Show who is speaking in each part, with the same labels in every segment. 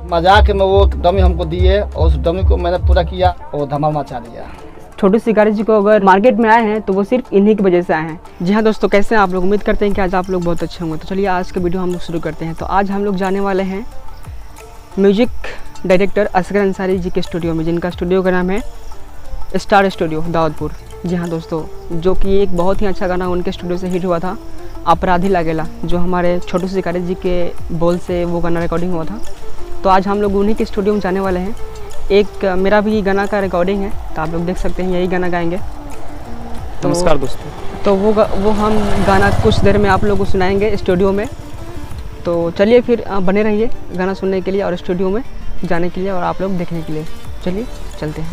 Speaker 1: मजाक में वो डमी हमको दिए और उस डमी को मैंने पूरा किया और धमाल मचा दिया।
Speaker 2: छोटू शिकारी जी को अगर मार्केट में आए हैं तो वो सिर्फ इन्हीं की वजह से आए हैं। जी हाँ दोस्तों, कैसे हैं आप लोग? उम्मीद करते हैं कि आज आप लोग बहुत अच्छे होंगे। तो चलिए आज का वीडियो हम लोग शुरू करते हैं। तो आज हम लोग जाने वाले हैं म्यूजिक डायरेक्टर असगर अंसारी जी के स्टूडियो में, जिनका स्टूडियो का नाम है स्टार स्टूडियो दाऊदपुर। जी हाँ दोस्तों, जो कि एक बहुत ही अच्छा गाना उनके स्टूडियो से हिट हुआ था, अपराधी लागेला, जो हमारे छोटू शिकारी जी के बोल से वो गाना रिकॉर्डिंग हुआ था। तो आज हम लोग उन्हीं के स्टूडियो में जाने वाले हैं। एक मेरा भी गाना का रिकॉर्डिंग है, तो आप लोग देख सकते हैं, यही गाना गाएंगे। तो
Speaker 3: नमस्कार दोस्तों।
Speaker 2: तो वो हम गाना कुछ देर में आप लोगों को सुनाएंगे स्टूडियो में। तो चलिए फिर बने रहिए गाना सुनने के लिए और स्टूडियो में जाने के लिए और आप लोग देखने के लिए। चलिए चलते हैं।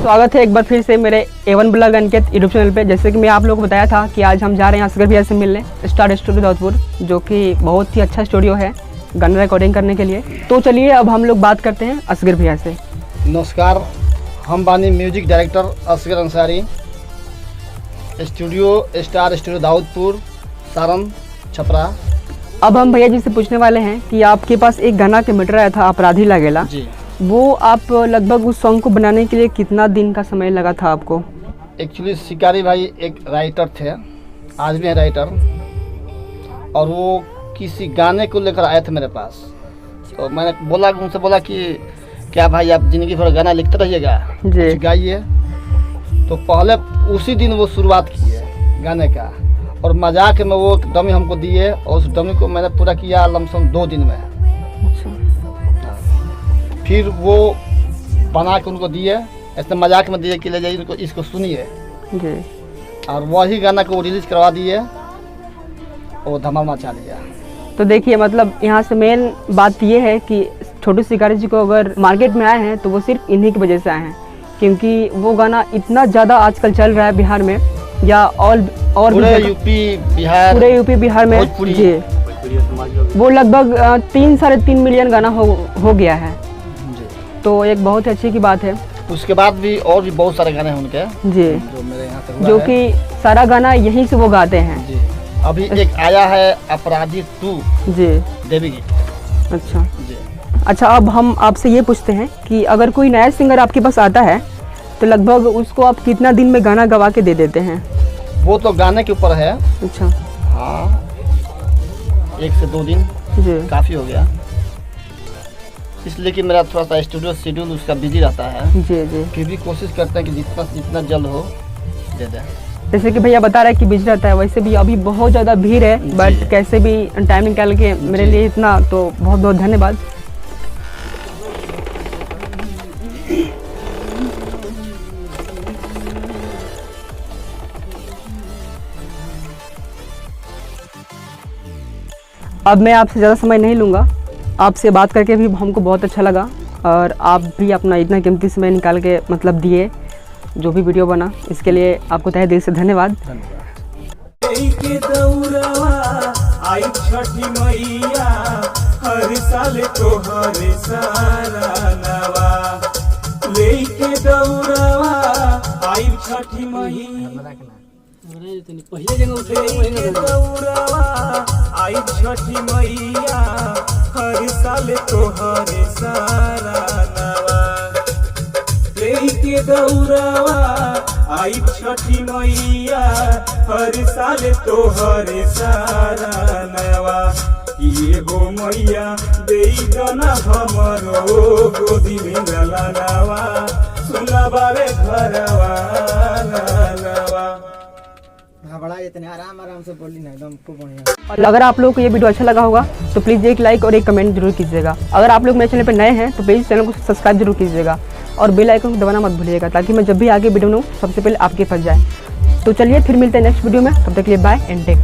Speaker 2: स्वागत है एक बार फिर से मेरे A1 blog Aniket YouTube channel पे। जैसे कि मैं आप लोगों को बताया था कि आज हम जा रहे हैं असगर भैया से मिलने, स्टार स्टूडियो दाऊदपुर, जो कि बहुत ही अच्छा स्टूडियो है गाना रिकॉर्डिंग करने के लिए। तो चलिए अब हम लोग बात करते हैं असगर भैया से।
Speaker 1: नमस्कार, हम बानी music director Asgar Ansari, studio star studio Daudpur, Saran, Chhapra.
Speaker 2: अब हम भैया जी से पूछने वाले हैं कि आपके पास एक गाना के मीटर आया था अपराधी लागेला
Speaker 1: जी,
Speaker 2: वो आप लगभग उस सॉन्ग को बनाने के लिए कितना दिन का समय लगा था आपको?
Speaker 1: एक्चुअली शिकारी भाई एक राइटर थे, आज भी हैं राइटर, और वो किसी गाने को लेकर आए थे मेरे पास। तो मैंने उनसे बोला कि क्या भाई आप जिंदगी भर गाना लिखते रहिएगा,
Speaker 2: जी
Speaker 1: गाइए। तो पहले उसी दिन वो शुरुआत किए गाने का, और मजाक में वो डमी हमको दिए और उस डमी को मैंने पूरा किया लमसम 2 दिन में। फिर वो बना के उनको दिए, ऐसे मजाक में दिए कि ले जाइए इनको, इसको सुनिए
Speaker 2: जी।
Speaker 1: और वही गाना को रिलीज करवा दिए और धमाल मचा दिया।
Speaker 2: तो देखिए, मतलब यहाँ से मेन बात ये है कि छोटू शिकारी जी को अगर मार्केट में आए हैं तो वो सिर्फ इन्हीं की वजह से आए हैं, क्योंकि वो गाना इतना ज़्यादा आजकल चल रहा है बिहार में या और
Speaker 1: पूरे यूपी बिहार
Speaker 2: में जी। वो लगभग 3-3.5 मिलियन गाना हो गया है। तो एक बहुत ही अच्छी की बात है।
Speaker 1: उसके बाद भी और भी बहुत सारे गाने हैं उनके
Speaker 2: जी,
Speaker 1: जो मेरे यहाँ से
Speaker 2: जो कि सारा गाना यहीं से वो गाते हैं
Speaker 1: जी। अभी एक आया है अपराधी 2
Speaker 2: जी,
Speaker 1: देवी गीत।
Speaker 2: अच्छा
Speaker 1: जी।
Speaker 2: अच्छा, अब हम आपसे ये पूछते हैं कि अगर कोई नया सिंगर आपके पास आता है तो लगभग उसको आप कितना दिन में गाना गवा के दे देते हैं?
Speaker 1: वो तो गाने के ऊपर है।
Speaker 2: अच्छा,
Speaker 1: हाँ, 1 से 2 दिन
Speaker 2: जी,
Speaker 1: काफ़ी हो गया, इसलिए कि मेरा थोड़ा सा स्टूडियो शेड्यूल उसका बिजी रहता है।
Speaker 2: जी जी।
Speaker 1: फिर भी कोशिश करते हैं कि जितना जल्द हो दे दें।
Speaker 2: जैसे कि भैया बता रहा है कि बिजी रहता है, वैसे भी अभी बहुत ज़्यादा भीड़ है, बट कैसे भी टाइम निकाल के मेरे लिए इतना, तो बहुत बहुत धन्यवाद। अब मैं आपसे ज़्यादा समय नहीं लूँगा, आपसे बात करके भी हमको बहुत अच्छा लगा, और आप भी अपना इतना कीमती समय निकाल के मतलब दिए जो भी वीडियो बना, इसके लिए आपको तहे दिल से धन्यवाद।
Speaker 4: आई छठी मैया हर साल तोहरे सारा नवा, लेके दौड़वा आई छठी मैया हर साल तोहरे सारा नवा। ये गो मैया दे दना हमरो गोदी में ललनवा, सुना बाबे घरवा ललनवा। आराम से बोली ना, एकदम खूब बढ़िया।
Speaker 2: और अगर आप लोगों को ये वीडियो अच्छा लगा होगा तो प्लीज़ एक लाइक और एक कमेंट जरूर कीजिएगा। अगर आप लोग मेरे चैनल पर नए हैं तो प्लीज़ चैनल को सब्सक्राइब जरूर कीजिएगा और बेल आइकन को दबाना मत भूलिएगा, ताकि मैं जब भी आगे वीडियो बनाऊँ सबसे पहले आपके पास जाए। तो चलिए फिर मिलते हैं नेक्स्ट वीडियो में, तब तक के लिए बाय एंड टेक।